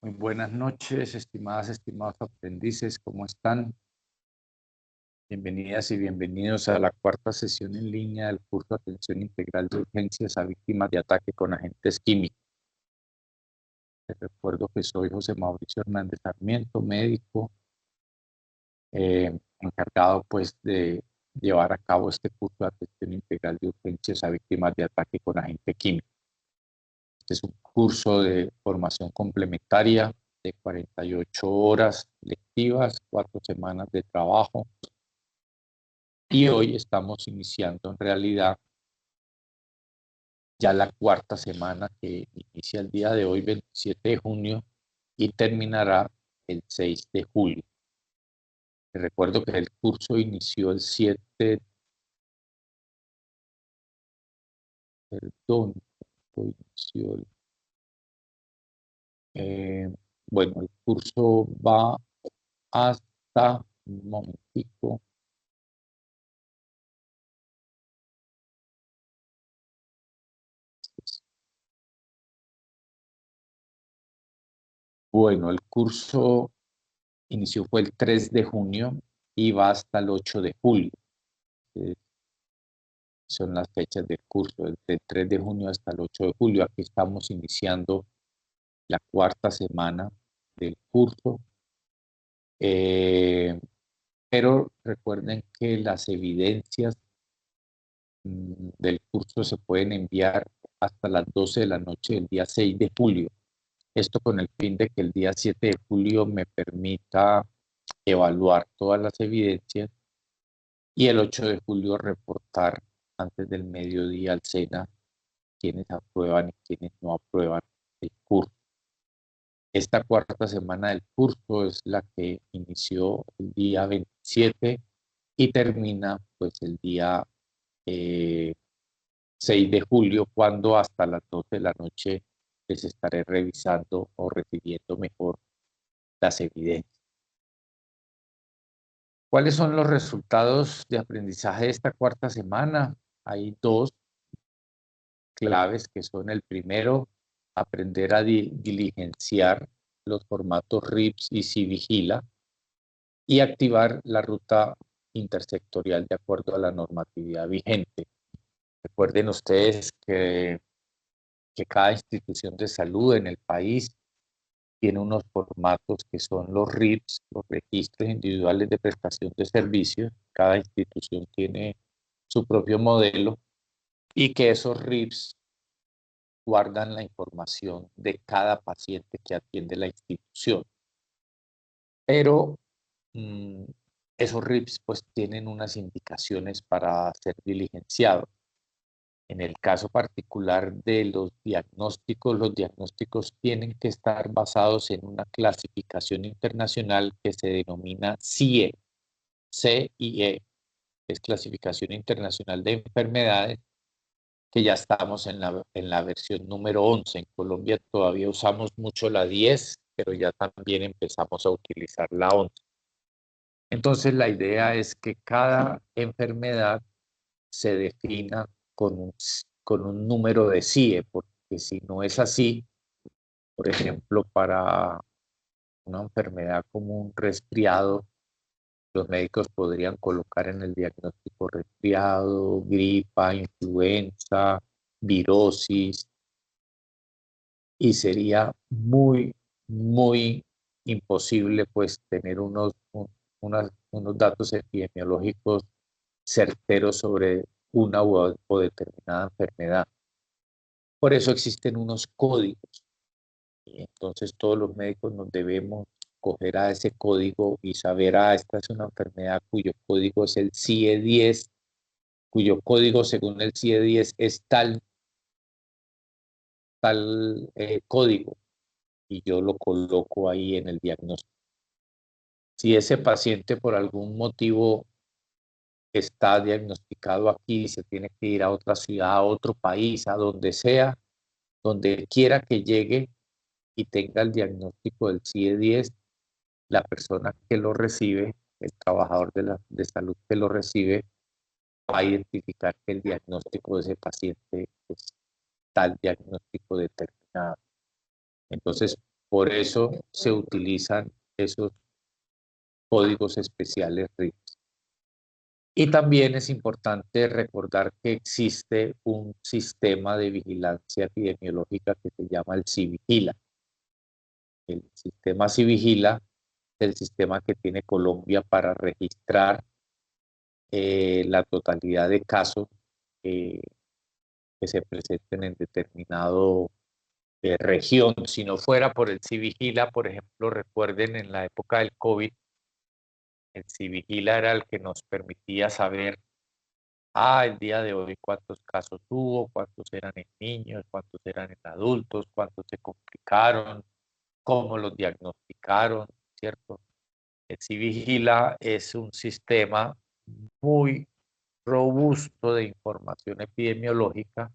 Muy buenas noches, estimadas, estimados aprendices, ¿cómo están? Bienvenidas y bienvenidos a la cuarta sesión en línea del curso de Atención Integral de Urgencias a Víctimas de Ataque con Agentes Químicos. Les recuerdo que soy José Mauricio Hernández Sarmiento, médico, encargado pues de llevar a cabo este curso de Atención Integral de Urgencias a Víctimas de Ataque con Agente Químico. Este es un curso de formación complementaria de 48 horas lectivas, 4 semanas de trabajo. Y hoy estamos iniciando en realidad ya la cuarta semana que inicia el día de hoy, 27 de junio, y terminará el 6 de julio. Les recuerdo que el curso inició el 7, perdón, inició bueno, el curso va hasta, un momentico, bueno, el curso fue el 3 de junio y va hasta el 8 de julio. Son las fechas del curso, desde el 3 de junio hasta el 8 de julio. Aquí estamos iniciando la cuarta semana del curso. Pero recuerden que las evidencias del curso se pueden enviar hasta las 12 de la noche del día 6 de julio. Esto con el fin de que el día 7 de julio me permita evaluar todas las evidencias y el 8 de julio reportar antes del mediodía al SENA quienes aprueban y quienes no aprueban el curso. Esta cuarta semana del curso es la que inició el día 27 y termina pues el día 6 de julio, cuando hasta las 12 de la noche les estaré revisando o recibiendo mejor las evidencias. ¿Cuáles son los resultados de aprendizaje de esta cuarta semana? Hay dos claves que son: el primero, aprender a diligenciar los formatos RIPS y CIVIGILA y activar la ruta intersectorial de acuerdo a la normatividad vigente. Recuerden ustedes que cada institución de salud en el país tiene unos formatos que son los RIPS, los registros individuales de prestación de servicios. Cada institución tiene su propio modelo y que esos RIPS guardan la información de cada paciente que atiende la institución. Pero esos RIPS pues tienen unas indicaciones para ser diligenciados. En el caso particular de los diagnósticos tienen que estar basados en una clasificación internacional que se denomina CIE, C-I-E, es Clasificación Internacional de Enfermedades, que ya estamos en la versión número 11. En Colombia todavía usamos mucho la 10, pero ya también empezamos a utilizar la 11. Entonces la idea es que cada enfermedad se defina con un número de CIE, porque si no es así, por ejemplo, para una enfermedad como un resfriado, los médicos podrían colocar en el diagnóstico resfriado, gripa, influenza, virosis, y sería muy, muy imposible pues tener unos datos epidemiológicos certeros sobre una o determinada enfermedad. Por eso existen unos códigos, y entonces todos los médicos nos debemos coger a ese código y saber, esta es una enfermedad cuyo código es el CIE-10, cuyo código según el CIE-10 es tal código, y yo lo coloco ahí en el diagnóstico. Si ese paciente por algún motivo está diagnosticado aquí, se tiene que ir a otra ciudad, a otro país, a donde sea, donde quiera que llegue y tenga el diagnóstico del CIE-10, la persona que lo recibe, el trabajador de salud que lo recibe, va a identificar que el diagnóstico de ese paciente es tal diagnóstico determinado. Entonces, Por eso se utilizan esos códigos especiales RIPS. Y también es importante recordar que existe un sistema de vigilancia epidemiológica que se llama el Civigila. El sistema Civigila es el sistema que tiene Colombia para registrar la totalidad de casos que se presenten en determinado región. Si no fuera por el Civigila, por ejemplo, recuerden en la época del COVID, el Civigila era el que nos permitía saber, el día de hoy cuántos casos hubo, cuántos eran en niños, cuántos eran en adultos, cuántos se complicaron, cómo los diagnosticaron, ¿cierto? El Civigila es un sistema muy robusto de información epidemiológica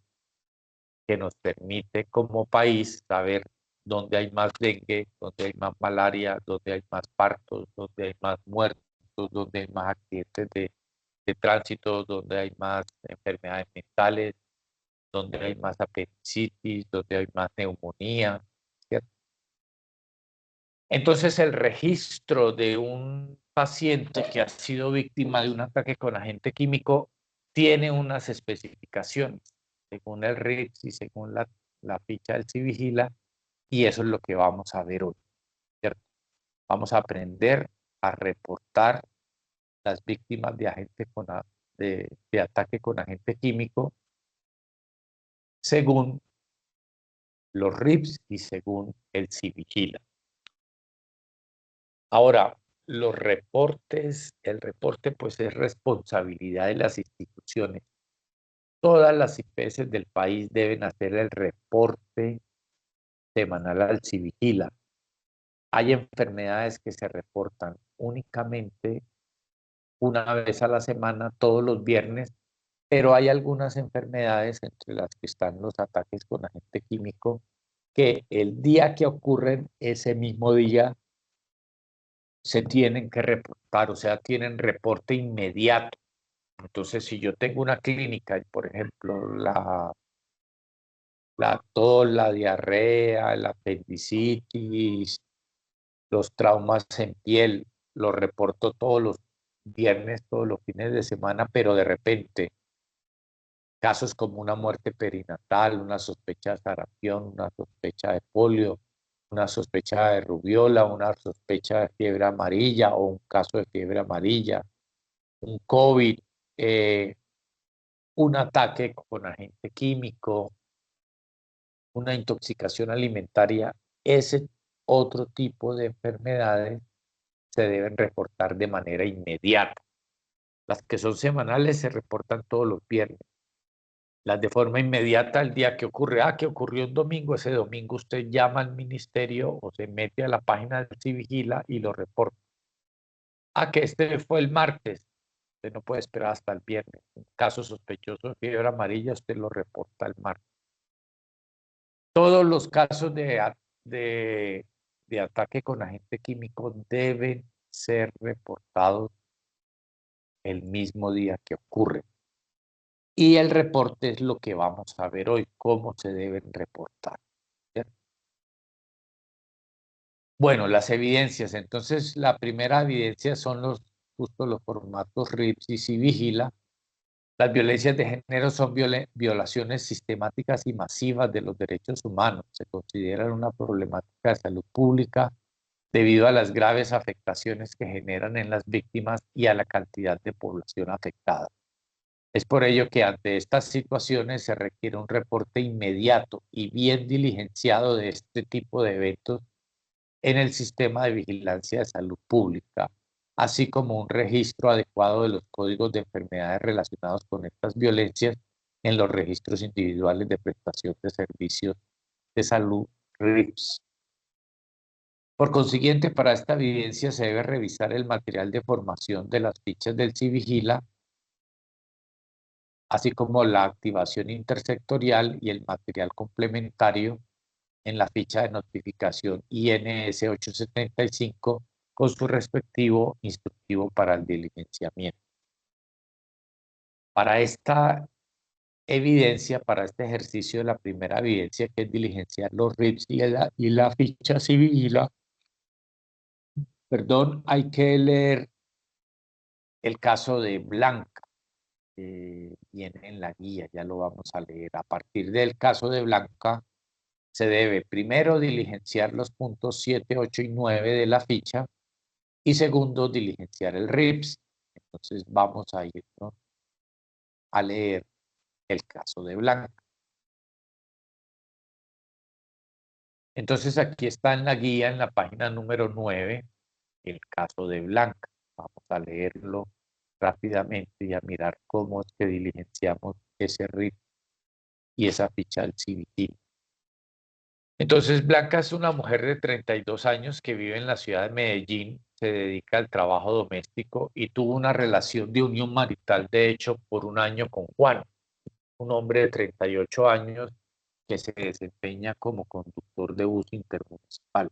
que nos permite como país saber dónde hay más dengue, dónde hay más malaria, dónde hay más partos, dónde hay más muertos, dónde hay más accidentes de tránsito, donde hay más enfermedades mentales, donde hay más apendicitis, donde hay más neumonía, ¿cierto? Entonces el registro de un paciente que ha sido víctima de un ataque con agente químico tiene unas especificaciones, según el RIPS y según la ficha del Civigila, y eso es lo que vamos a ver hoy, ¿cierto? Vamos a aprender a reportar las víctimas de, de ataque con agente químico según los RIPS y según el Civigila. Ahora, los reportes, el reporte pues es responsabilidad de las instituciones. Todas las IPS del país deben hacer el reporte semanal al Civigila. Hay enfermedades que se reportan únicamente una vez a la semana, todos los viernes, pero hay algunas enfermedades, entre las que están los ataques con agente químico, que el día que ocurren, ese mismo día, se tienen que reportar, o sea, tienen reporte inmediato. Entonces, si yo tengo una clínica y, por ejemplo, la tos, la diarrea, la apendicitis, los traumas en piel, los reporto todos los viernes, todos los fines de semana, pero de repente casos como una muerte perinatal, una sospecha de sarampión, una sospecha de polio, una sospecha de rubiola, una sospecha de fiebre amarilla o un caso de fiebre amarilla, un COVID, eh, un ataque con agente químico, una intoxicación alimentaria, ese otro tipo de enfermedades se deben reportar de manera inmediata. Las que son semanales se reportan todos los viernes. Las de forma inmediata el día que ocurre, que ocurrió un domingo, ese domingo usted llama al ministerio o se mete a la página del Civigila y lo reporta. Que este fue el martes, usted no puede esperar hasta el viernes. Un caso sospechoso de fiebre amarilla, usted lo reporta el martes. Todos los casos de ataque con agente químico deben ser reportados el mismo día que ocurre. Y el reporte es lo que vamos a ver hoy, cómo se deben reportar. ¿Cierto? Bueno, las evidencias. Entonces, la primera evidencia son justo los formatos RIPS y Civigila. Las violencias de género son violaciones sistemáticas y masivas de los derechos humanos. Se consideran una problemática de salud pública debido a las graves afectaciones que generan en las víctimas y a la cantidad de población afectada. Es por ello que ante estas situaciones se requiere un reporte inmediato y bien diligenciado de este tipo de eventos en el sistema de vigilancia de salud pública, así como un registro adecuado de los códigos de enfermedades relacionados con estas violencias en los registros individuales de prestación de servicios de salud RIPS. Por consiguiente, para esta evidencia se debe revisar el material de formación de las fichas del Civigila, así como la activación intersectorial y el material complementario en la ficha de notificación INS 875 con su respectivo instructivo para el diligenciamiento. Para esta evidencia para este ejercicio, la primera evidencia, que es diligenciar los RIPs y la ficha civil, perdón, hay que leer el caso de Blanca, viene en la guía, ya lo vamos a leer. A partir del caso de Blanca, se debe primero diligenciar los puntos 7, 8 y 9 de la ficha y segundo diligenciar el RIPS. Entonces vamos a ir, ¿no?, a leer el caso de Blanca. Entonces aquí está en la guía, en la página número 9, el caso de Blanca. Vamos a leerlo rápidamente y a mirar cómo es que diligenciamos ese RIP y esa ficha del CBT. Entonces, Blanca es una mujer de 32 años que vive en la ciudad de Medellín, se dedica al trabajo doméstico y tuvo una relación de unión marital, de hecho, por un año con Juan, un hombre de 38 años que se desempeña como conductor de bus intermunicipal.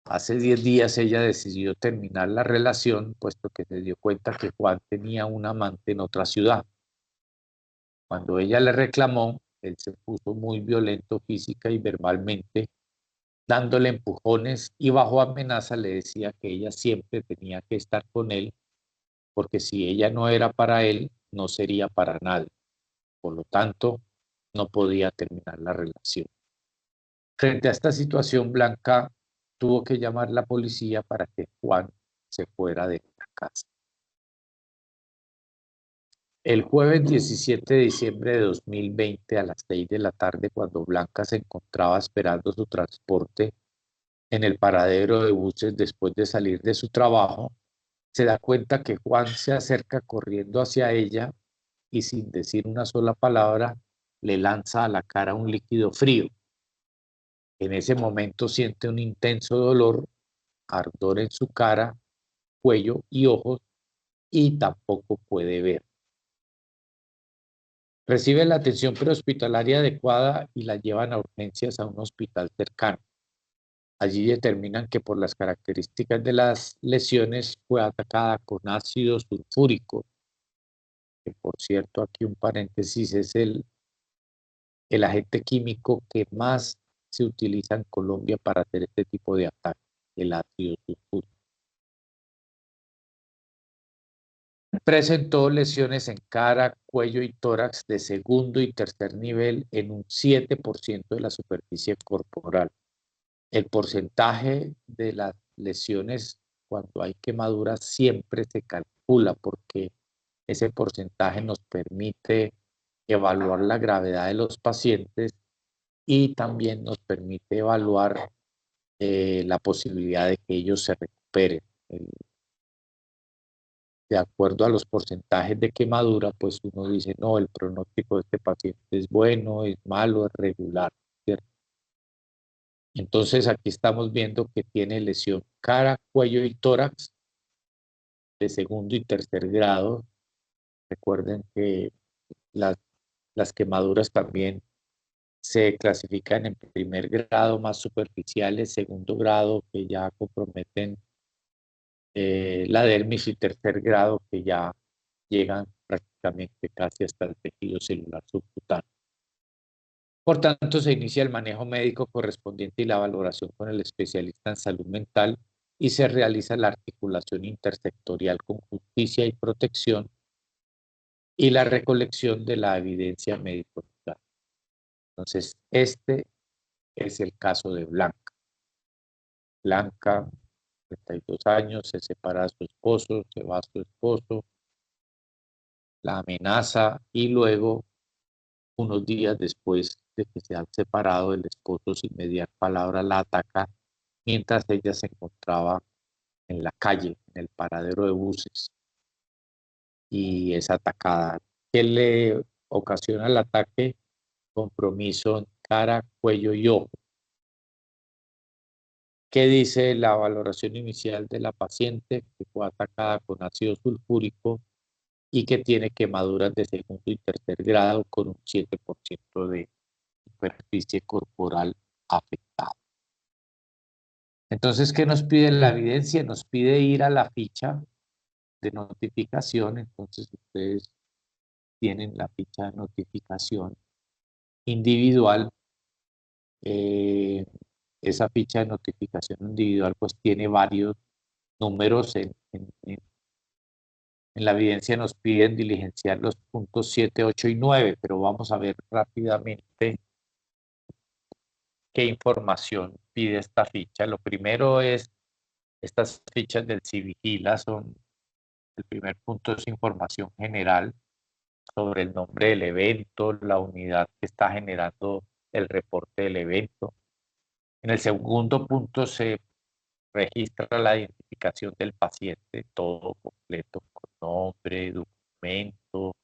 Hace 10 días ella decidió terminar la relación, puesto que se dio cuenta que Juan tenía un amante en otra ciudad. Cuando ella le reclamó, él se puso muy violento física y verbalmente, dándole empujones y bajo amenaza le decía que ella siempre tenía que estar con él, porque si ella no era para él, no sería para nadie. Por lo tanto, no podía terminar la relación. Frente a esta situación, Blanca tuvo que llamar a la policía para que Juan se fuera de la casa. El jueves 17 de diciembre de 2020 a las 6 de la tarde, cuando Blanca se encontraba esperando su transporte en el paradero de buses después de salir de su trabajo, se da cuenta que Juan se acerca corriendo hacia ella y sin decir una sola palabra le lanza a la cara un líquido frío. En ese momento siente un intenso dolor, ardor en su cara, cuello y ojos y tampoco puede ver. Recibe la atención prehospitalaria adecuada y la llevan a urgencias a un hospital cercano. Allí determinan que por las características de las lesiones fue atacada con ácido sulfúrico, que por cierto, aquí un paréntesis, es el agente químico que más se utiliza en Colombia para hacer este tipo de ataques, el ácido sulfúrico. Presentó lesiones en cara, cuello y tórax de segundo y tercer nivel en un 7% de la superficie corporal. El porcentaje de las lesiones cuando hay quemaduras siempre se calcula porque ese porcentaje nos permite evaluar la gravedad de los pacientes y también nos permite evaluar la posibilidad de que ellos se recuperen. De acuerdo a los porcentajes de quemadura, pues uno dice, no, el pronóstico de este paciente es bueno, es malo, es regular, ¿cierto? Entonces aquí estamos viendo que tiene lesión cara, cuello y tórax de segundo y tercer grado. Recuerden que las, las quemaduras también se clasifican en primer grado más superficiales, segundo grado que ya comprometen la dermis y tercer grado que ya llegan prácticamente casi hasta el tejido celular subcutáneo. Por tanto, se inicia el manejo médico correspondiente y la valoración con el especialista en salud mental y se realiza la articulación intersectorial con justicia y protección y la recolección de la evidencia médico-legal. Entonces, este es el caso de Blanca. Blanca, 32 años, se separa de su esposo, se va a su esposo, la amenaza y luego, unos días después de que se han separado, el esposo sin mediar palabra la ataca mientras ella se encontraba en la calle, en el paradero de buses, y es atacada. ¿Qué le ocasiona el ataque? Compromiso en cara, cuello y ojo. ¿Qué dice la valoración inicial de la paciente? Que fue atacada con ácido sulfúrico y que tiene quemaduras de segundo y tercer grado con un 7% de superficie corporal afectada. Entonces, ¿qué nos pide la evidencia? Nos pide ir a la ficha de notificación. Entonces, ustedes tienen la ficha de notificación individual. Esa ficha de notificación individual pues tiene varios números. En la evidencia nos piden diligenciar los puntos 7, 8 y 9, pero vamos a ver rápidamente qué información pide esta ficha. Lo primero es, estas fichas del Civigila son, el primer punto es información general sobre el nombre del evento, la unidad que está generando el reporte del evento. En el segundo punto se registra la identificación del paciente, todo completo, con nombre, documento,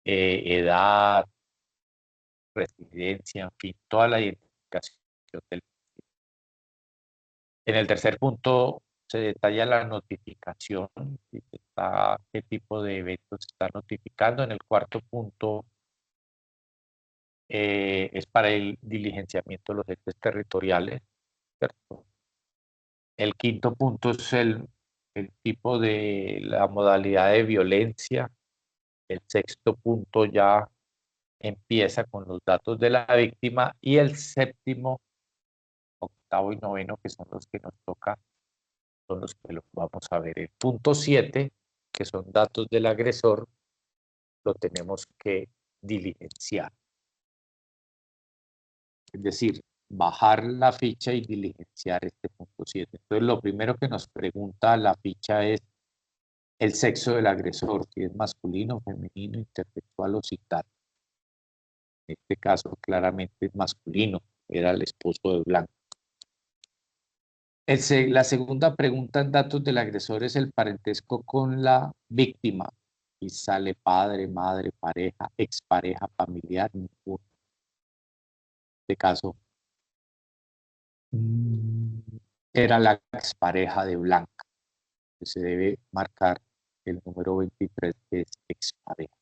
edad, residencia, en fin, toda la identificación del paciente. En el tercer punto se detalla la notificación, qué tipo de eventos se está notificando. En el cuarto punto es para el diligenciamiento de los entes territoriales, ¿cierto? El quinto punto es el tipo de la modalidad de violencia. El sexto punto ya empieza con los datos de la víctima y el séptimo, octavo y noveno, que son los que nos toca, son los que los vamos a ver. El punto 7, que son datos del agresor, lo tenemos que diligenciar. Es decir, bajar la ficha y diligenciar este punto 7. Entonces, lo primero que nos pregunta la ficha es el sexo del agresor, si es masculino, femenino, intersexual o tal. En este caso, claramente es masculino, era el esposo de Blanca. La segunda pregunta en datos del agresor es el parentesco con la víctima. Y sale padre, madre, pareja, expareja, familiar, ninguno. En este caso, era la expareja de Blanca. Se debe marcar el número 23, que es expareja.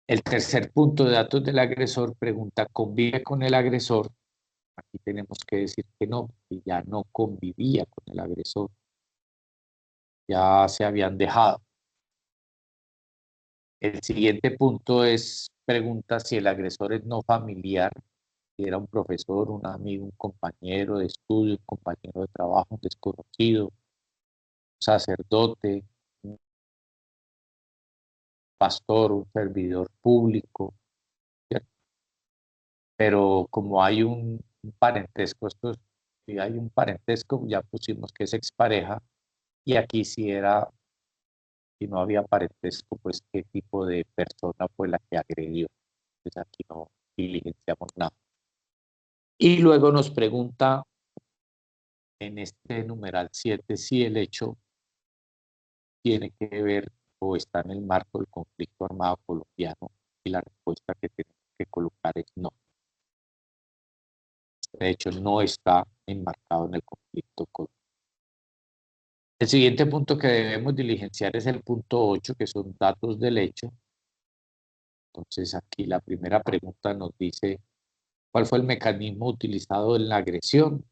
El tercer punto de datos del agresor pregunta, ¿convive con el agresor? Aquí tenemos que decir que no, que ya no convivía con el agresor. Ya se habían dejado. El siguiente punto es, pregunta si el agresor es no familiar, si era un profesor, un amigo, un compañero de estudio, un compañero de trabajo, un desconocido, un sacerdote, un pastor, un servidor público, ¿cierto? Pero como hay un parentesco, si hay un parentesco, ya pusimos que es expareja, y aquí si no había parentesco, pues qué tipo de persona fue la que agredió. Entonces aquí no diligenciamos nada. Y luego nos pregunta en este numeral 7 si el hecho tiene que ver o está en el marco del conflicto armado colombiano, y la respuesta que tenemos que colocar es no. De hecho, no está enmarcado en el conflicto colombiano. El siguiente punto que debemos diligenciar es el punto 8, que son datos del hecho. Entonces aquí la primera pregunta nos dice, ¿cuál fue el mecanismo utilizado en la agresión?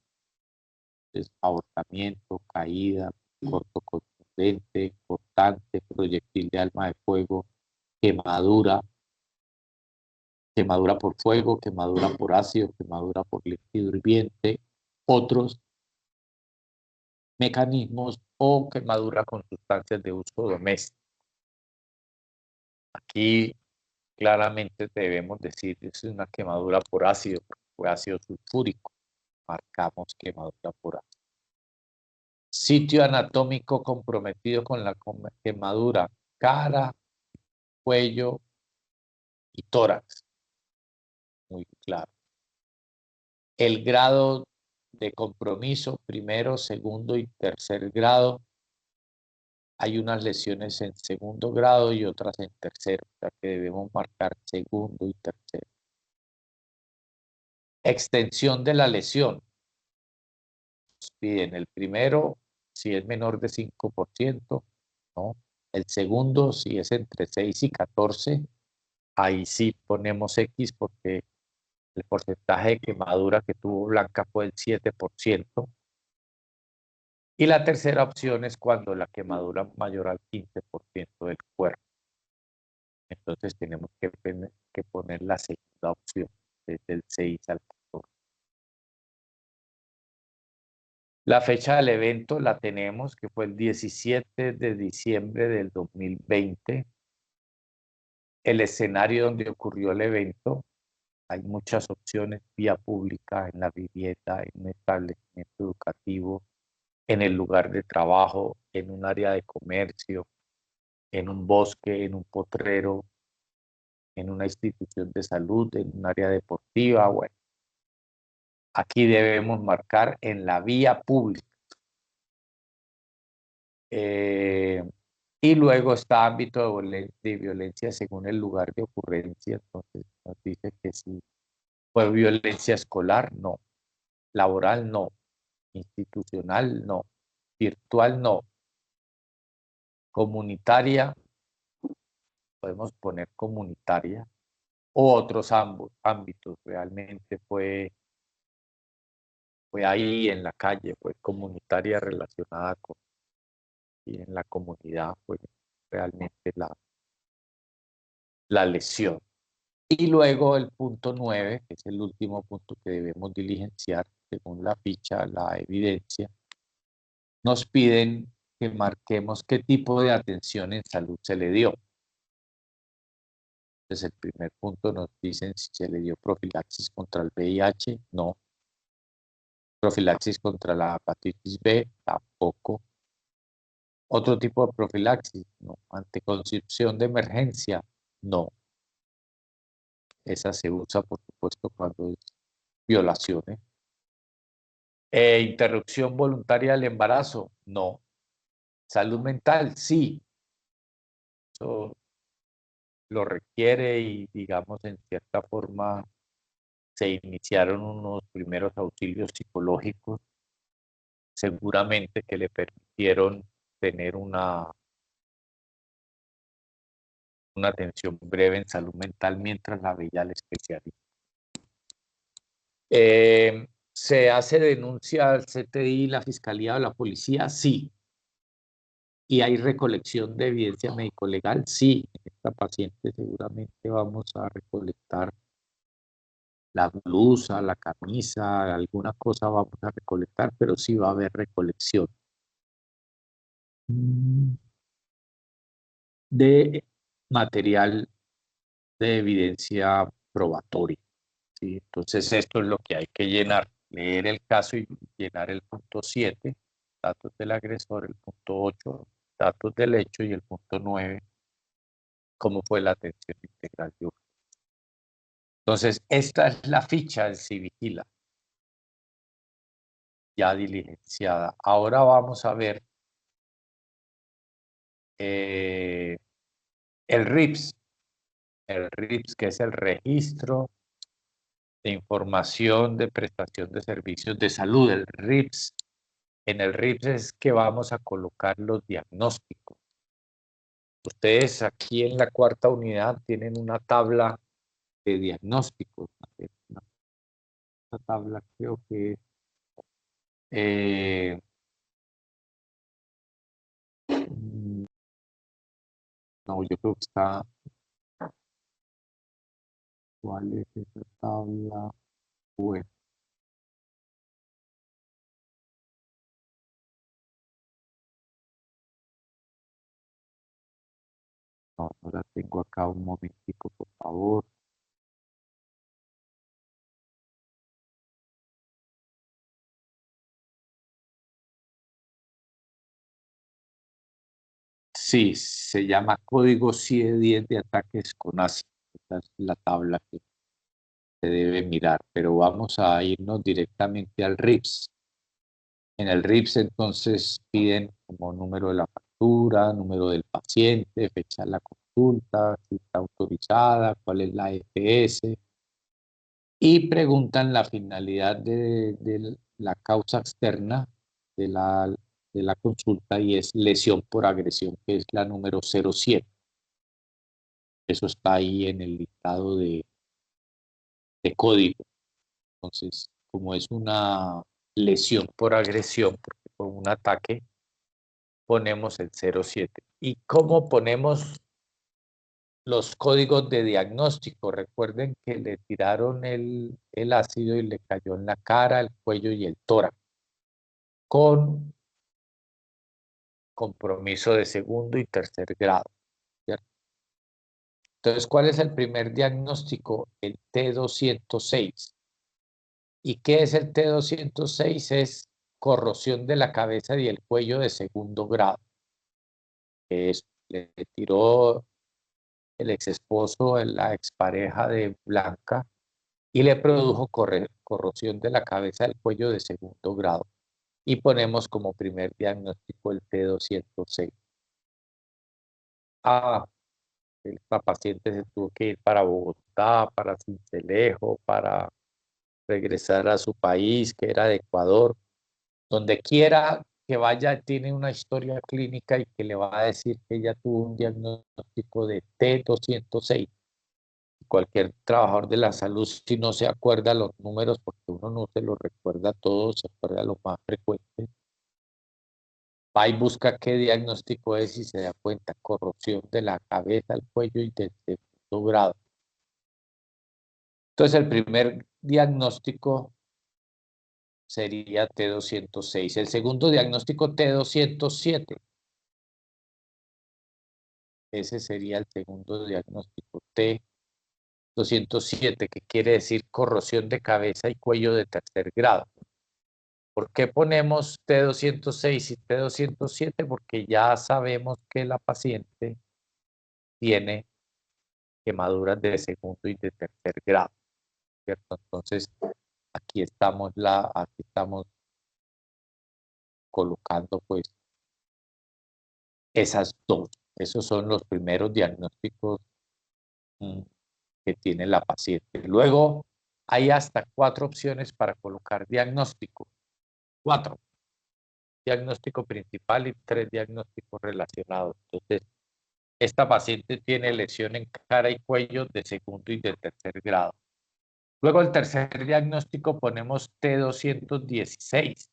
Entonces, ahorcamiento, caída, corto contundente, cortante, proyectil de arma de fuego, quemadura, quemadura por fuego, quemadura por ácido, quemadura por líquido hirviente, otros mecanismos o quemadura con sustancias de uso doméstico. Aquí claramente debemos decir que es una quemadura por ácido, fue ácido sulfúrico. Marcamos quemadura por ácido. Sitio anatómico comprometido con la quemadura: cara, cuello y tórax. Muy claro. El grado de compromiso, primero, segundo y tercer grado. Hay unas lesiones en segundo grado y otras en tercero, o sea que debemos marcar segundo y tercero. Extensión de la lesión. Nos piden el primero si es menor de 5%, ¿no? El segundo si es entre 6 y 14, ahí sí ponemos X porque el porcentaje de quemadura que tuvo Blanca fue el 7%. Y la tercera opción es cuando la quemadura mayor al 15% del cuerpo. Entonces tenemos que poner la segunda opción, desde el 6 al 14. La fecha del evento la tenemos, que fue el 17 de diciembre del 2020. El escenario donde ocurrió el evento, hay muchas opciones: vía pública, en la vivienda, en un establecimiento educativo, en el lugar de trabajo, en un área de comercio, en un bosque, en un potrero, en una institución de salud, en un área deportiva. Bueno, aquí debemos marcar en la vía pública. Y luego está ámbito de violencia según el lugar de ocurrencia. Entonces nos dice que si fue violencia escolar, no. Laboral, no. Institucional, no. Virtual, no. Comunitaria, podemos poner comunitaria. O otros ámbitos. Realmente fue ahí en la calle, fue comunitaria relacionada con, y en la comunidad fue realmente la lesión. Y luego el punto 9, que es el último punto que debemos diligenciar, según la ficha, la evidencia, nos piden que marquemos qué tipo de atención en salud se le dio. Entonces, el primer punto nos dicen si se le dio profilaxis contra el VIH, no. Profilaxis contra la hepatitis B, tampoco. Otro tipo de profilaxis, no. Anticoncepción de emergencia, no. Esa se usa, por supuesto, cuando es violaciones. Interrupción voluntaria del embarazo, no. Salud mental, sí. Eso lo requiere y, digamos, en cierta forma se iniciaron unos primeros auxilios psicológicos, seguramente que le permitieron tener una atención breve en salud mental mientras la veía el especialista. ¿Se hace denuncia al CTI, la Fiscalía o la Policía? Sí. ¿Y hay recolección de evidencia médico-legal? Sí. En esta paciente seguramente vamos a recolectar la blusa, la camisa, alguna cosa vamos a recolectar, pero sí va a haber recolección de material de evidencia probatoria, ¿sí? Entonces esto es lo que hay que llenar, leer el caso y llenar el punto 7, datos del agresor, el punto 8, datos del hecho, y el punto 9, cómo fue la atención integral de urgencia. Entonces, esta es la ficha del Civigila, ya diligenciada. Ahora vamos a ver el RIPS. El RIPS, que es el Registro de Información de Prestación de Servicios de Salud, el RIPS. En el RIPS es que vamos a colocar los diagnósticos. Ustedes aquí en la cuarta unidad tienen una tabla de diagnósticos. Esta tabla creo que no, yo creo que está. ¿Cuál es esa tabla? Bueno, no, no la tengo acá, un momentico, por favor. Sí, se llama Código CIE-10 de ataques con ácido. Esta es la tabla que se debe mirar, pero vamos a irnos directamente al RIPS. En el RIPS entonces piden como número de la factura, número del paciente, fecha de la consulta, si está autorizada, cuál es la EPS, y preguntan la finalidad de la causa externa de la consulta, y es lesión por agresión, que es la número 07. Eso está ahí en el listado de código. Entonces, como es una lesión por agresión, porque fue un ataque, ponemos el 07. ¿Y cómo ponemos los códigos de diagnóstico. Recuerden que le tiraron el ácido y le cayó en la cara, el cuello y el tórax, con compromiso de segundo y tercer grado, ¿cierto? Entonces, ¿cuál es el primer diagnóstico? El T206. ¿Y qué es el T206? Es corrosión de la cabeza y el cuello de segundo grado. Le tiró el ex esposo, la expareja de Blanca, y le produjo corrosión de la cabeza del cuello de segundo grado. Y ponemos como primer diagnóstico el T206. Ah, esta paciente se tuvo que ir para Bogotá, para Sincelejo, para regresar a su país, que era de Ecuador. Donde quiera que vaya, tiene una historia clínica y que le va a decir que ella tuvo un diagnóstico de T206. Cualquier trabajador de la salud, si no se acuerda los números, porque uno no se los recuerda todos, se acuerda los más frecuentes, va y busca qué diagnóstico es y se da cuenta: corrosión de la cabeza, el cuello y del segundo grado. Entonces, el primer diagnóstico sería T206. El segundo diagnóstico, T207. Ese sería el segundo diagnóstico, T207, que quiere decir corrosión de cabeza y cuello de tercer grado. ¿Por qué ponemos T206 y T207? Porque ya sabemos que la paciente tiene quemaduras de segundo y de tercer grado, ¿cierto? Entonces, aquí estamos colocando pues esas dos. Esos son los primeros diagnósticos que tiene la paciente. Luego, hay hasta 4 opciones para colocar diagnóstico. 4. Diagnóstico principal y 3 diagnósticos relacionados. Entonces, esta paciente tiene lesión en cara y cuello de segundo y de tercer grado. Luego, el tercer diagnóstico ponemos T216.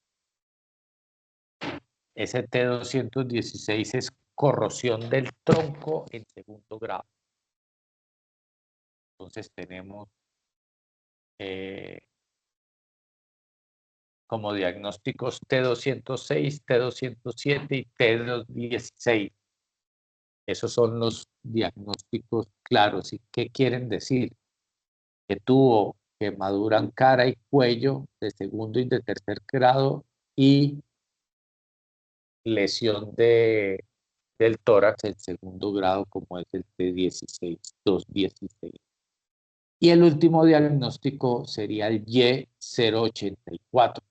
Ese T216 es corrosión del tronco en segundo grado. Entonces, tenemos como diagnósticos T206, T207 y T216. Esos son los diagnósticos claros. ¿Y qué quieren decir? Que tuvo quemadura en cara y cuello de segundo y de tercer grado y lesión del tórax en segundo grado, como es el T16, 216. Y el último diagnóstico sería el Y084.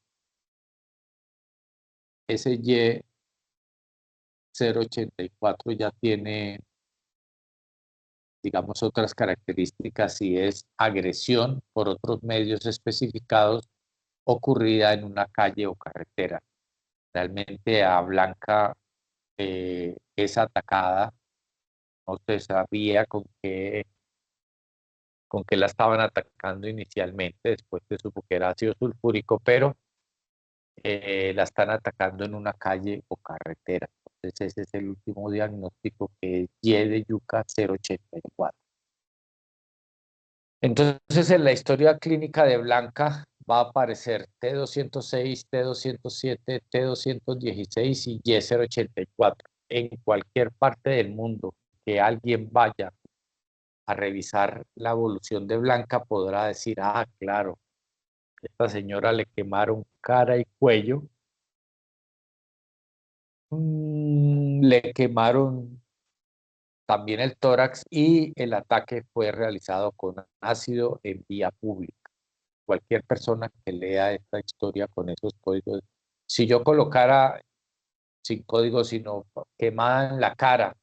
Ese Y084 ya tiene, digamos, otras características, y es agresión por otros medios especificados ocurrida en una calle o carretera. Realmente a Blanca es atacada, no se sabía con qué la estaban atacando inicialmente, después se supo que era ácido sulfúrico, pero la están atacando en una calle o carretera. Entonces ese es el último diagnóstico, que es Y de yuca 084. Entonces, en la historia clínica de Blanca va a aparecer T206, T207, T216 y Y084. En cualquier parte del mundo que alguien vaya a revisar la evolución de Blanca, podrá decir: ah, claro, a esta señora le quemaron cara y cuello, le quemaron también el tórax, y el ataque fue realizado con ácido en vía pública. Cualquier persona que lea esta historia con esos códigos, si yo colocara sin códigos, sino quemada en la cara,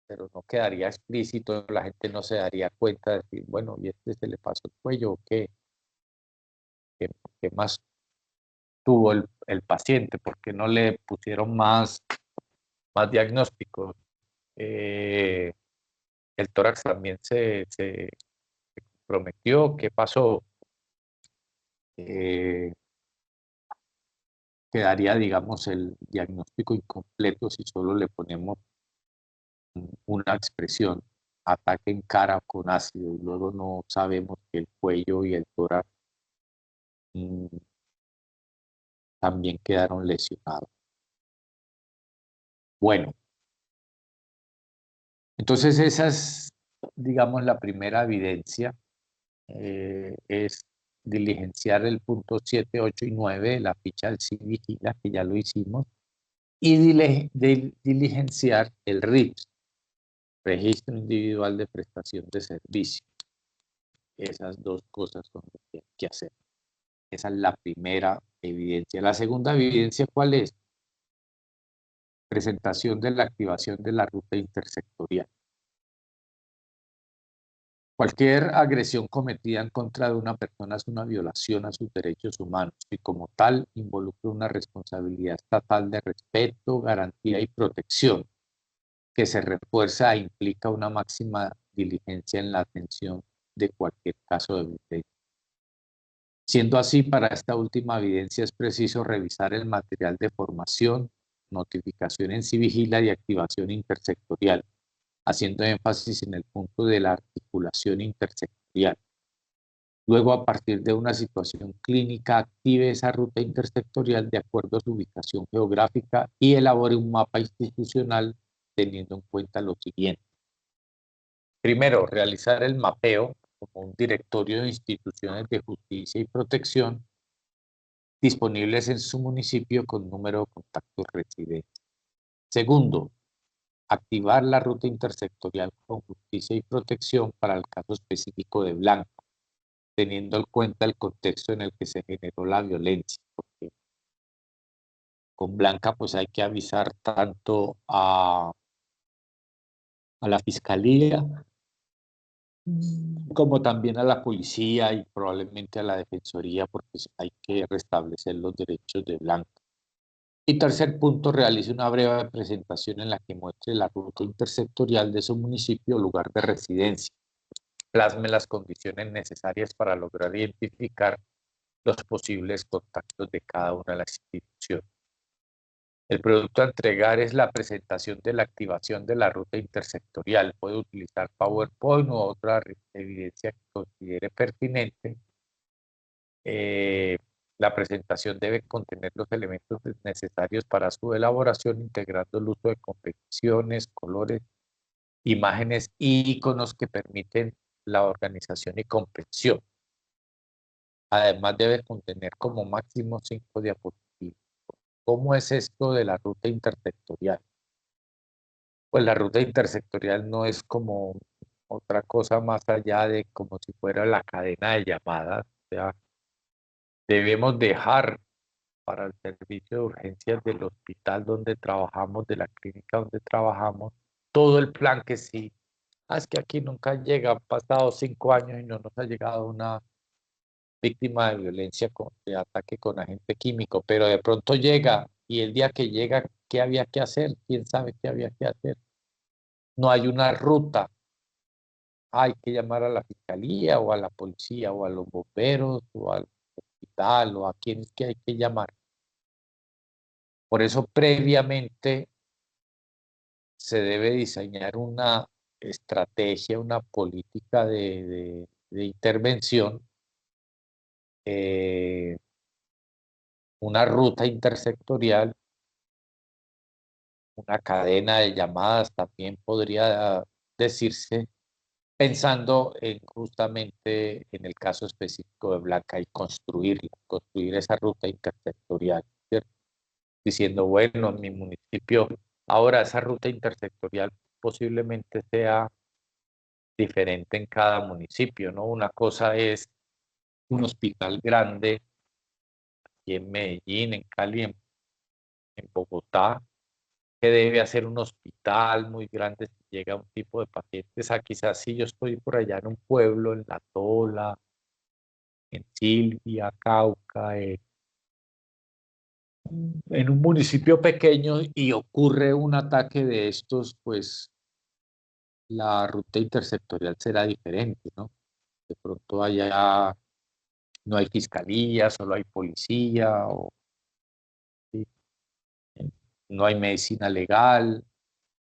pero no quedaría explícito, la gente no se daría cuenta de decir: bueno, ¿y este se le pasó el cuello o qué? ¿Qué más tuvo el paciente? ¿Por qué no le pusieron más diagnósticos? El tórax también se prometió. ¿Qué pasó? Eh, Quedaría, digamos, el diagnóstico incompleto si solo le ponemos una expresión, ataque en cara con ácido, y luego no sabemos que el cuello y el tórax mm, también quedaron lesionados. Bueno, entonces esa es, digamos, la primera evidencia, es diligenciar el punto 7, 8 y 9 de la ficha del CIVIGILA, que ya lo hicimos, y diligenciar el RIPS, Registro Individual de Prestación de Servicio. Esas dos cosas son lo que hay que hacer. Esa es la primera evidencia. La segunda evidencia, ¿cuál es? Presentación de la activación de la ruta intersectorial. Cualquier agresión cometida en contra de una persona es una violación a sus derechos humanos y como tal involucra una responsabilidad estatal de respeto, garantía y protección que se refuerza e implica una máxima diligencia en la atención de cualquier caso de violencia. Siendo así, para esta última evidencia es preciso revisar el material de formación, notificación en Civigila y activación intersectorial, haciendo énfasis en el punto de la articulación intersectorial. Luego, a partir de una situación clínica, active esa ruta intersectorial de acuerdo a su ubicación geográfica y elabore un mapa institucional teniendo en cuenta lo siguiente. Primero, realizar el mapeo como un directorio de instituciones de justicia y protección disponibles en su municipio con número de contactos residentes. Segundo, activar la ruta intersectorial con justicia y protección para el caso específico de Blanca, teniendo en cuenta el contexto en el que se generó la violencia, porque con Blanca pues hay que avisar tanto a la fiscalía como también a la policía y probablemente a la defensoría, porque hay que restablecer los derechos de Blanca. Y tercer punto, realice una breve presentación en la que muestre la ruta intersectorial de su municipio o lugar de residencia. Plasme las condiciones necesarias para lograr identificar los posibles contactos de cada una de las instituciones. El producto a entregar es la presentación de la activación de la ruta intersectorial. Puede utilizar PowerPoint u otra evidencia que considere pertinente. La presentación debe contener los elementos necesarios para su elaboración, integrando el uso de competiciones, colores, imágenes y iconos que permiten la organización y comprensión. Además, debe contener como máximo 5 diapositivas. ¿Cómo es esto de la ruta intersectorial? Pues la ruta intersectorial no es como otra cosa más allá de como si fuera la cadena de llamadas. O sea, debemos dejar para el servicio de urgencias del hospital donde trabajamos, de la clínica donde trabajamos, todo el plan que sí. Es que aquí nunca llega, han pasado 5 años y no nos ha llegado una víctima de violencia, de ataque con agente químico, pero de pronto llega y el día que llega, ¿qué había que hacer? ¿Quién sabe qué había que hacer? No hay una ruta. Hay que llamar a la fiscalía o a la policía o a los bomberos o al hospital o a quien es que hay que llamar. Por eso previamente se debe diseñar una estrategia, una política de intervención, eh, una ruta intersectorial, una cadena de llamadas también podría decirse, pensando en justamente en el caso específico de Blanca y construir esa ruta intersectorial, ¿cierto? Diciendo, bueno, en mi municipio, ahora esa ruta intersectorial posiblemente sea diferente en cada municipio, ¿no? Una cosa es un hospital grande aquí en Medellín, en Cali, en Bogotá, que debe hacer un hospital muy grande si llega un tipo de pacientes. Quizás si yo estoy por allá en un pueblo, en La Tola, en Silvia, Cauca, en un municipio pequeño y ocurre un ataque de estos, pues la ruta intersectorial será diferente, ¿no? De pronto allá no hay fiscalía, solo hay policía, o ¿sí? No hay medicina legal,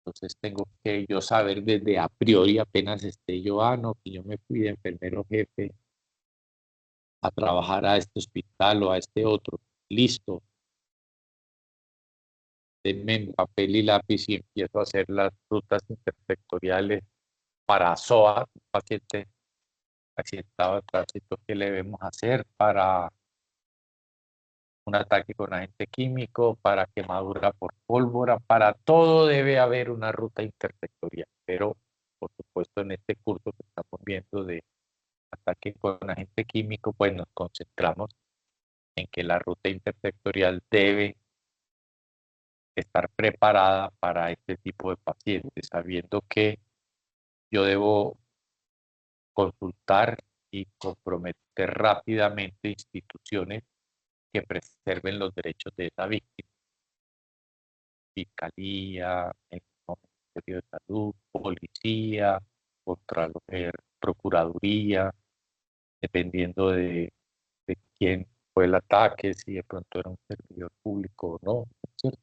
Entonces tengo que yo saber desde a priori, apenas esté yo, no, que yo me fui de enfermero jefe a trabajar a este hospital o a este otro. Listo, denme papel y lápiz y empiezo a hacer las rutas intersectoriales para SOA, un paciente accidentado de tránsito, que le debemos hacer para un ataque con agente químico, para quemadura por pólvora, para todo debe haber una ruta intersectorial, pero por supuesto en este curso que estamos viendo de ataque con agente químico, pues nos concentramos en que la ruta intersectorial debe estar preparada para este tipo de pacientes, sabiendo que yo debo consultar y comprometer rápidamente instituciones que preserven los derechos de esa víctima. Fiscalía, el Ministerio de Salud, Policía, Contraloría, Procuraduría, dependiendo de quién fue el ataque, si de pronto era un servidor público o no, ¿cierto?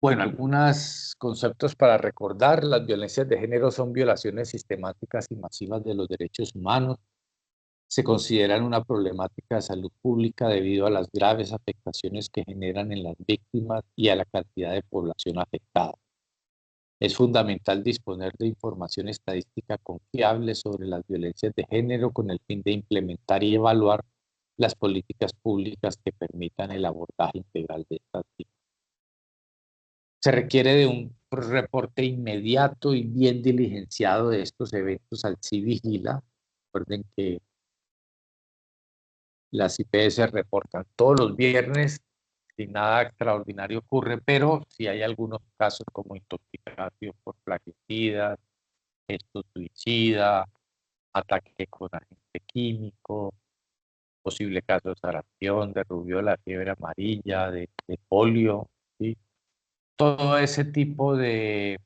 Bueno, algunos conceptos para recordar: las violencias de género son violaciones sistemáticas y masivas de los derechos humanos. Se consideran una problemática de salud pública debido a las graves afectaciones que generan en las víctimas y a la cantidad de población afectada. Es fundamental disponer de información estadística confiable sobre las violencias de género con el fin de implementar y evaluar las políticas públicas que permitan el abordaje integral de estas víctimas. Se requiere de un reporte inmediato y bien diligenciado de estos eventos al CIVIGILA. Recuerden que las IPS reportan todos los viernes si nada extraordinario ocurre, pero si hay algunos casos como intoxicación por plaguicidas, gesto suicida, ataque con agente químico, posible caso de sarampión, de rubiola, fiebre amarilla, de polio, ¿sí? Todo ese tipo de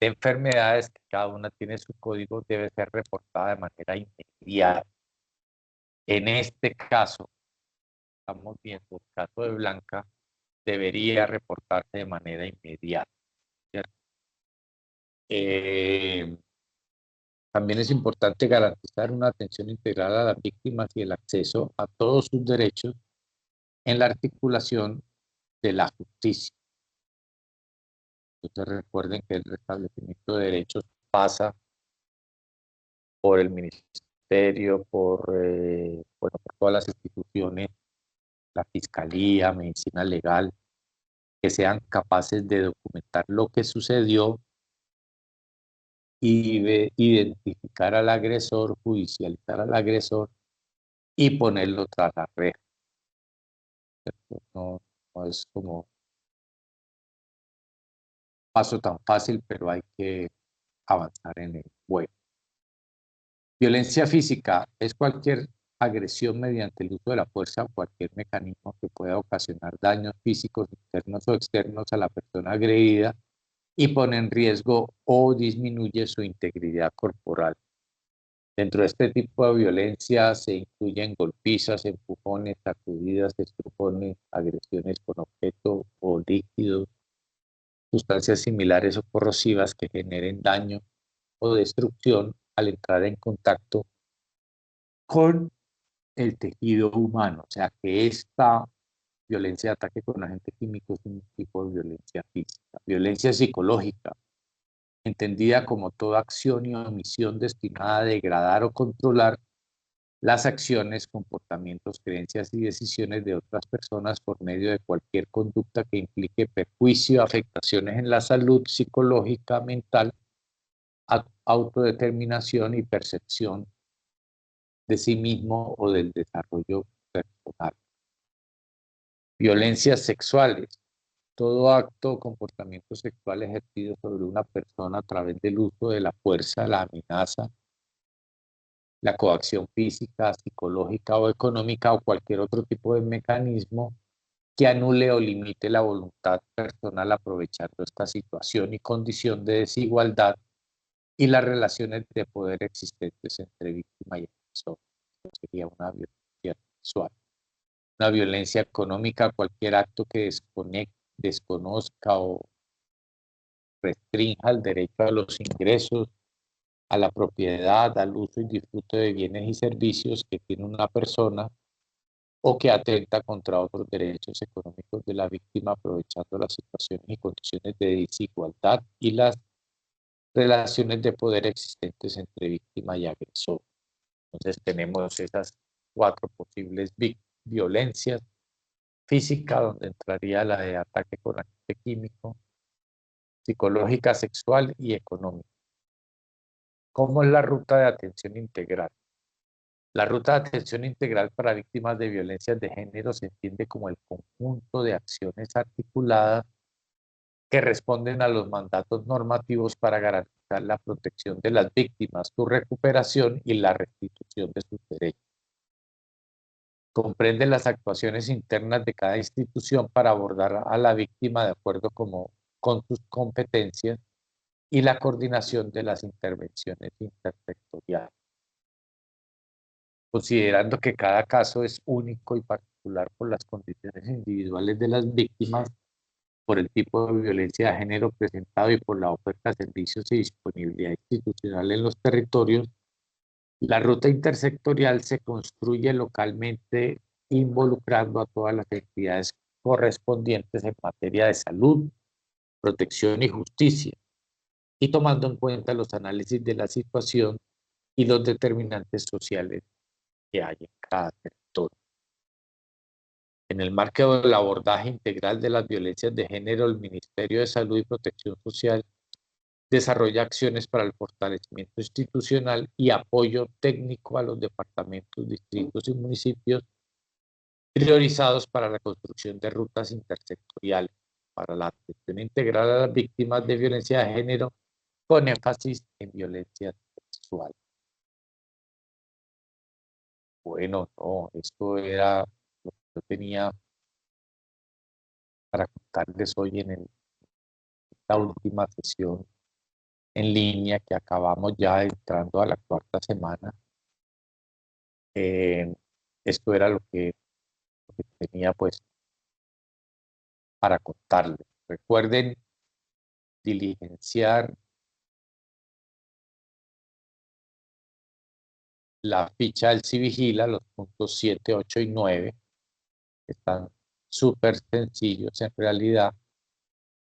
enfermedades que cada una tiene su código debe ser reportada de manera inmediata. En este caso, estamos viendo el caso de Blanca, debería reportarse de manera inmediata, ¿cierto? También es importante garantizar una atención integral a las víctimas y el acceso a todos sus derechos en la articulación de la justicia. Entonces recuerden que el restablecimiento de derechos pasa por el ministerio, bueno, por todas las instituciones, la fiscalía, medicina legal, que sean capaces de documentar lo que sucedió y de identificar al agresor, judicializar al agresor y ponerlo tras la reja. No, no es como paso tan fácil, pero hay que avanzar en el juego. Violencia física es cualquier agresión mediante el uso de la fuerza o cualquier mecanismo que pueda ocasionar daños físicos internos o externos a la persona agredida y pone en riesgo o disminuye su integridad corporal. Dentro de este tipo de violencia se incluyen golpizas, empujones, sacudidas, estrujones, agresiones con objeto o líquidos, sustancias similares o corrosivas que generen daño o destrucción al entrar en contacto con el tejido humano. O sea que esta violencia de ataque con agente químico es un tipo de violencia física. Violencia psicológica, entendida como toda acción y omisión destinada a degradar o controlar las acciones, comportamientos, creencias y decisiones de otras personas por medio de cualquier conducta que implique perjuicio, afectaciones en la salud psicológica, mental, autodeterminación y percepción de sí mismo o del desarrollo personal. Violencias sexuales: todo acto o comportamiento sexual ejercido sobre una persona a través del uso de la fuerza, la amenaza, la coacción física, psicológica o económica o cualquier otro tipo de mecanismo que anule o limite la voluntad personal aprovechando esta situación y condición de desigualdad y las relaciones de poder existentes entre víctima y agresor. Sería una violencia sexual. una violencia económica, cualquier acto que desconozca o restrinja el derecho a los ingresos, a la propiedad, al uso y disfrute de bienes y servicios que tiene una persona o que atenta contra otros derechos económicos de la víctima aprovechando las situaciones y condiciones de desigualdad y las relaciones de poder existentes entre víctima y agresor. Entonces tenemos esas cuatro posibles violencias: física, donde entraría la de ataque con agente químico; psicológica, sexual y económica. ¿Cómo es la ruta de atención integral? La ruta de atención integral para víctimas de violencias de género se entiende como el conjunto de acciones articuladas que responden a los mandatos normativos para garantizar la protección de las víctimas, su recuperación y la restitución de sus derechos. Comprende las actuaciones internas de cada institución para abordar a la víctima de acuerdo con sus competencias y la coordinación de las intervenciones intersectoriales. Considerando que cada caso es único y particular por las condiciones individuales de las víctimas, por el tipo de violencia de género presentado y por la oferta de servicios y disponibilidad institucional en los territorios, la ruta intersectorial se construye localmente involucrando a todas las entidades correspondientes en materia de salud, protección y justicia, y tomando en cuenta los análisis de la situación y los determinantes sociales que hay en cada territorio. En el marco del abordaje integral de las violencias de género, el Ministerio de Salud y Protección Social desarrolla acciones para el fortalecimiento institucional y apoyo técnico a los departamentos, distritos y municipios priorizados para la construcción de rutas intersectoriales para la atención integral a las víctimas de violencia de género, con énfasis en violencia sexual. Bueno, no, esto era lo que yo tenía para contarles hoy en esta última sesión en línea que acabamos ya entrando a la cuarta semana. Esto era lo que tenía pues para contarles. Recuerden diligenciar la ficha del Civigila, los puntos 7, 8 y 9, que están súper sencillos en realidad,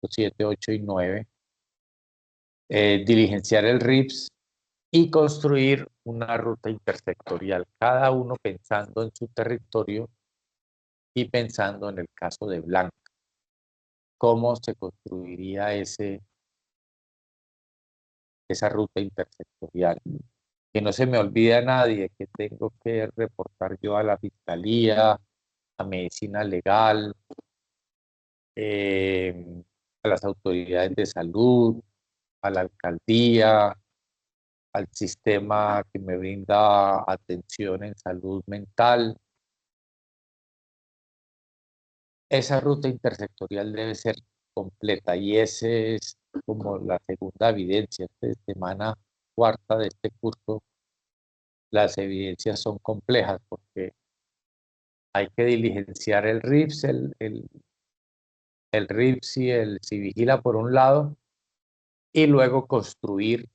los 7, 8 y 9. Diligenciar el RIPS y construir una ruta intersectorial, cada uno pensando en su territorio y pensando en el caso de Blanca. ¿Cómo se construiría esa ruta intersectorial? Que no se me olvide a nadie que tengo que reportar yo a la Fiscalía, a Medicina Legal, a las autoridades de salud, a la alcaldía, al sistema que me brinda atención en salud mental. Esa ruta intersectorial debe ser completa y esa es como la segunda evidencia. Esta semana cuarta de este curso, las evidencias son complejas porque hay que diligenciar el RIPS, el RIPS y el Civigila por un lado, y luego construir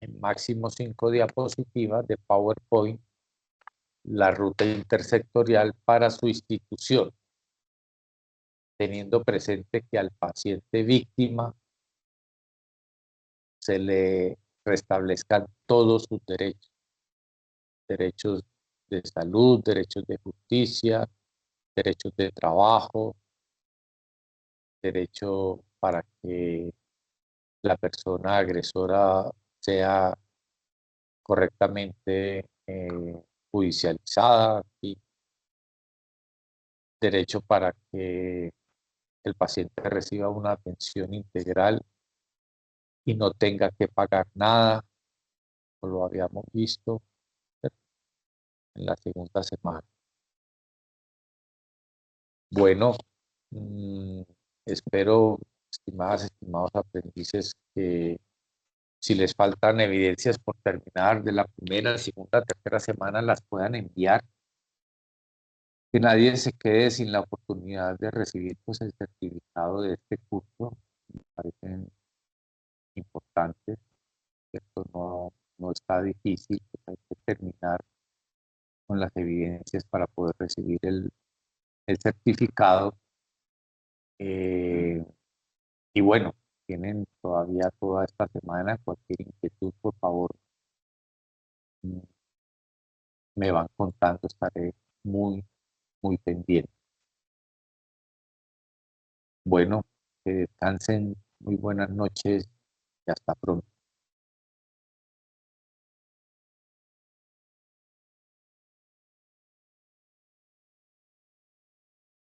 en máximo 5 diapositivas de PowerPoint la ruta intersectorial para su institución, teniendo presente que al paciente víctima se le restablezcan todos sus derechos de salud, derechos de justicia, derechos de trabajo, derecho para que la persona agresora sea correctamente judicializada, y derecho para que el paciente reciba una atención integral y no tenga que pagar nada, como lo habíamos visto en la segunda semana. Bueno, espero, estimados aprendices, que si les faltan evidencias por terminar de la primera, segunda, tercera semana, las puedan enviar Que nadie se quede sin la oportunidad de recibir pues, el certificado de este curso. Me parecen importantes, ¿cierto? No está difícil, pues hay que terminar con las evidencias para poder recibir el certificado. Eh, y bueno, tienen todavía toda esta semana. Cualquier inquietud, por favor, mm, me van contando, estaré muy, muy pendiente. Bueno, que descansen, muy buenas noches y hasta pronto.